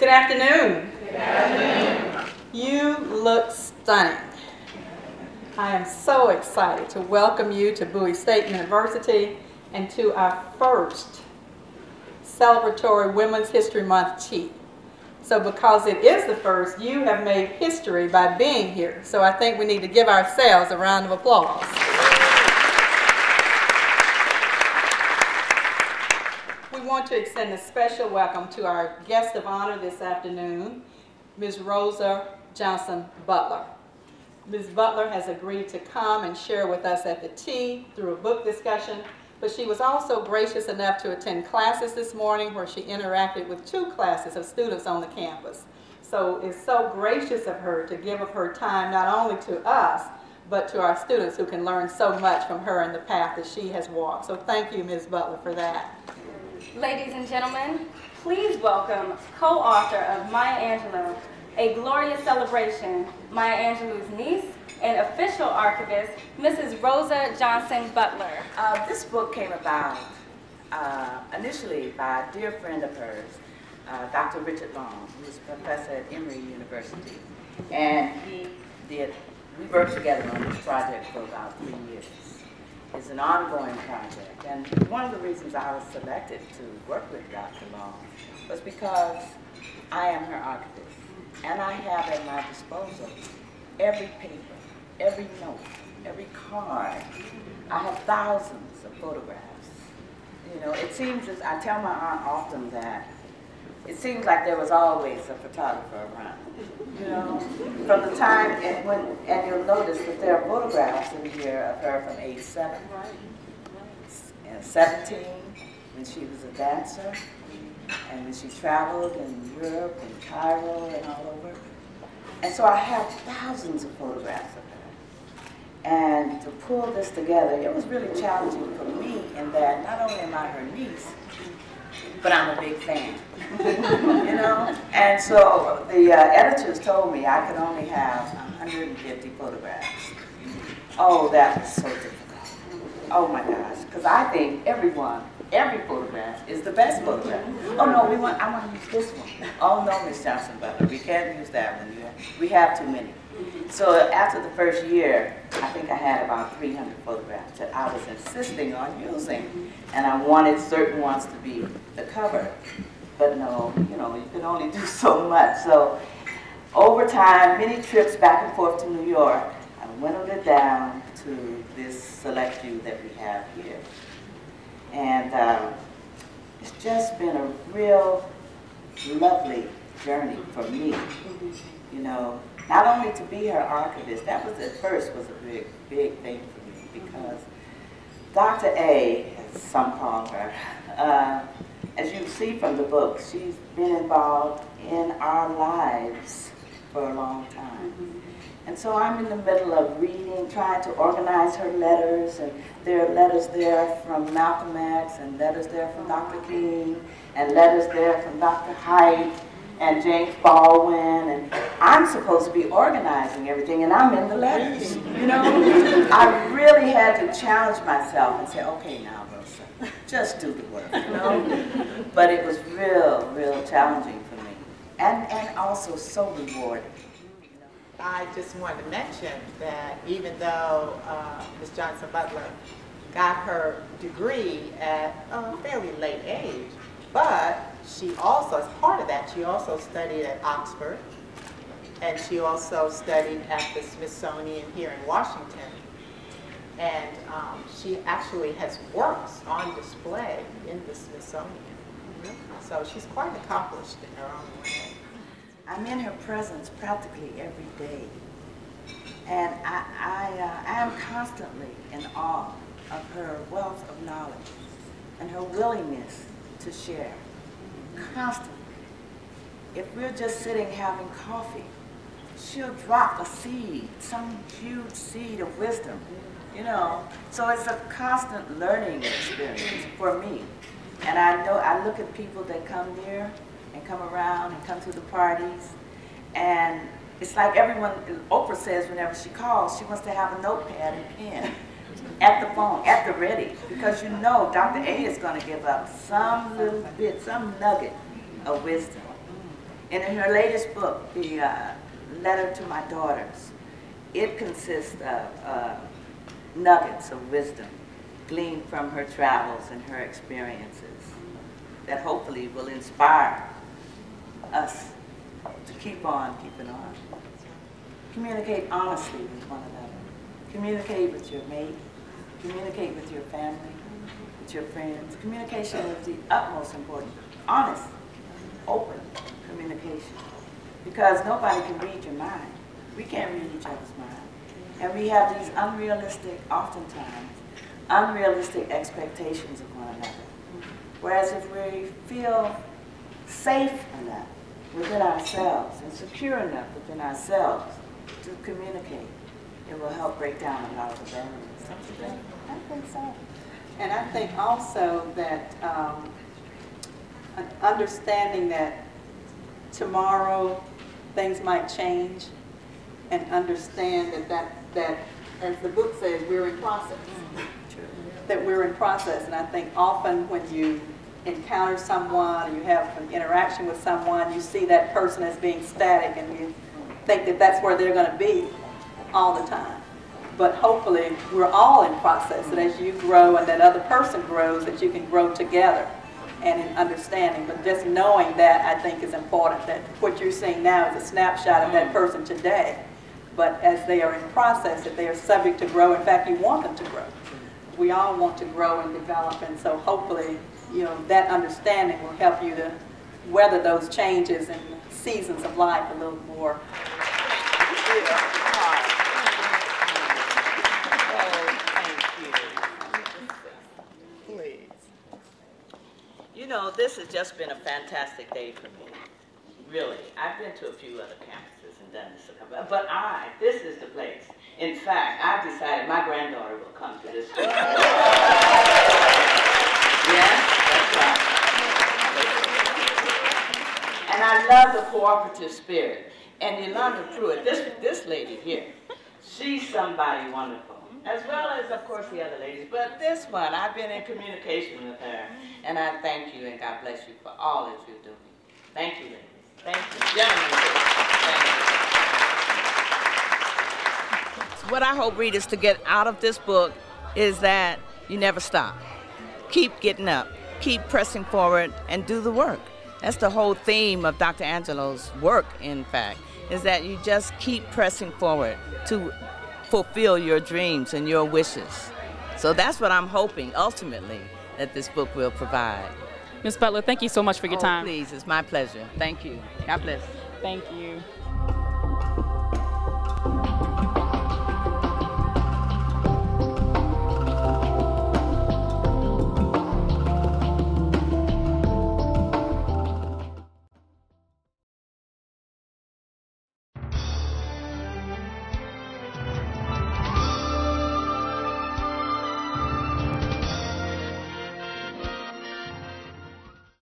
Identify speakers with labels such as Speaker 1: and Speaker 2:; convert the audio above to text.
Speaker 1: Good afternoon.
Speaker 2: Good afternoon.
Speaker 1: You look stunning. I am so excited to welcome you to Bowie State University and to our first celebratory Women's History Month tea. So because it is the first, you have made history by being here. So I think we need to give ourselves a round of applause. We want to extend a special welcome to our guest of honor this afternoon, Ms. Rosa Johnson Butler. Ms. Butler has agreed to come and share with us at the tea through a book discussion, but she was also gracious enough to attend classes this morning where she interacted with 2 classes of students on the campus. So it's so gracious of her to give of her time not only to us, but to our students who can learn so much from her and the path that she has walked. So thank you, Ms. Butler, for that.
Speaker 2: Ladies and gentlemen, please welcome co-author of Maya Angelou, A Glorious Celebration, Maya Angelou's niece and official archivist, Mrs. Rosa Johnson Butler.
Speaker 3: This book came about initially by a dear friend of hers, Dr. Richard Long, who's a professor at Emory University. And we worked together on this project for about 3 years. It's an ongoing project. And one of the reasons I was selected to work with Dr. Long was because I am her archivist. And I have at my disposal every paper, every note, every card. I have thousands of photographs. You know, it seems, as I tell my aunt often that it seems like there was always a photographer around. You know, from the time, and you'll notice that there are photographs in here of her from age 7, and 17, when she was a dancer, and when she traveled in Europe and Cairo and all over. And so I have thousands of photographs of her. And to pull this together, it was really challenging for me in that not only am I her niece, but I'm a big fan, you know? And so the editors told me I could only have 150 photographs. Oh, that was so difficult. Oh my gosh, because I think every photograph is the best photograph. Oh no, I want to use this one. Oh no, Miss Johnson Butler, we can't use that one. We have too many. So after the first year, I think I had about 300 photographs that I was insisting on using. And I wanted certain ones to be the cover. But no, you know, you can only do so much. So over time, many trips back and forth to New York, I whittled it down to this select few that we have here. And it's just been a real lovely journey for me, you know. Not only to be her archivist, that was at first was a big thing for me because Dr. A, as some call her, as you see from the book, she's been involved in our lives for a long time. And so I'm in the middle of reading, trying to organize her letters, and there are letters there from Malcolm X, and letters there from Dr. King, and letters there from Dr. Haidt, and James Baldwin, and I'm supposed to be organizing everything, and I'm in the letters, you know? I really had to challenge myself and say, okay now, Rosa, just do the work, you know? But it was real challenging for me, and also so rewarding.
Speaker 4: I just wanted to mention that even though Ms. Johnson Butler got her degree at a fairly late age, but she also, as part of that, she also studied at Oxford, and she also studied at the Smithsonian here in Washington. And she actually has works on display in the Smithsonian. So she's quite accomplished in her own way.
Speaker 3: I'm in her presence practically every day. And I am constantly in awe of her wealth of knowledge and her willingness to share. Constantly. If we're just sitting having coffee, she'll drop a seed, some huge seed of wisdom, you know. So it's a constant learning experience for me. And I look at people that come near and come around and come to the parties, and it's like everyone, Oprah says whenever she calls, she wants to have a notepad and pen at the phone, at the ready, because you know Dr. A is going to give up some little bit, some nugget of wisdom. And in her latest book, the Letter to My Daughters, it consists of nuggets of wisdom gleaned from her travels and her experiences that hopefully will inspire us to keep on keeping on. Communicate honestly with one another. Communicate with your mate. Communicate with your family, with your friends. Communication is the utmost important. Honest, open communication. Because nobody can read your mind. We can't read each other's mind. And we have these unrealistic, oftentimes, unrealistic expectations of one another. Whereas if we feel safe enough within ourselves and secure enough within ourselves to communicate, it will help break down a lot of the barriers. Don't you think? I think so.
Speaker 1: And I think also that understanding that tomorrow things might change, and understand that as the book says, we're in process. That we're in process. And I think often when you encounter someone, or you have an interaction with someone, you see that person as being static, and you think that that's where they're going to be all the time. But hopefully we're all in process, that as you grow and that other person grows, that you can grow together and in understanding. But just knowing that, I think, is important, that what you're seeing now is a snapshot of that person today. But as they are in process, that they are subject to grow. In fact, you want them to grow. We all want to grow and develop, and so hopefully, that understanding will help you to weather those changes and seasons of life a little more.
Speaker 3: This has just been a fantastic day for me. Really. I've been to a few other campuses and done this, but this is the place. In fact, I've decided my granddaughter will come to this school. Yes, that's right. And I love the cooperative spirit. And Yolanda Pruitt, this lady here, she's somebody wonderful, as well as, of course, the other ladies. But this one, I've been in communication with her, and I thank you, and God bless you for all that you're doing. Thank you, ladies. Thank you. Gentlemen, thank you. What I hope readers to get out of this book is that you never stop. Keep getting up. Keep pressing forward and do the work. That's the whole theme of Dr. Angelo's work, in fact, is that you just keep pressing forward to fulfill your dreams and your wishes. So that's what I'm hoping, ultimately, that this book will provide.
Speaker 5: Ms. Butler, thank you so much for your time.
Speaker 3: Please, it's my pleasure. Thank you. God bless.
Speaker 5: Thank you.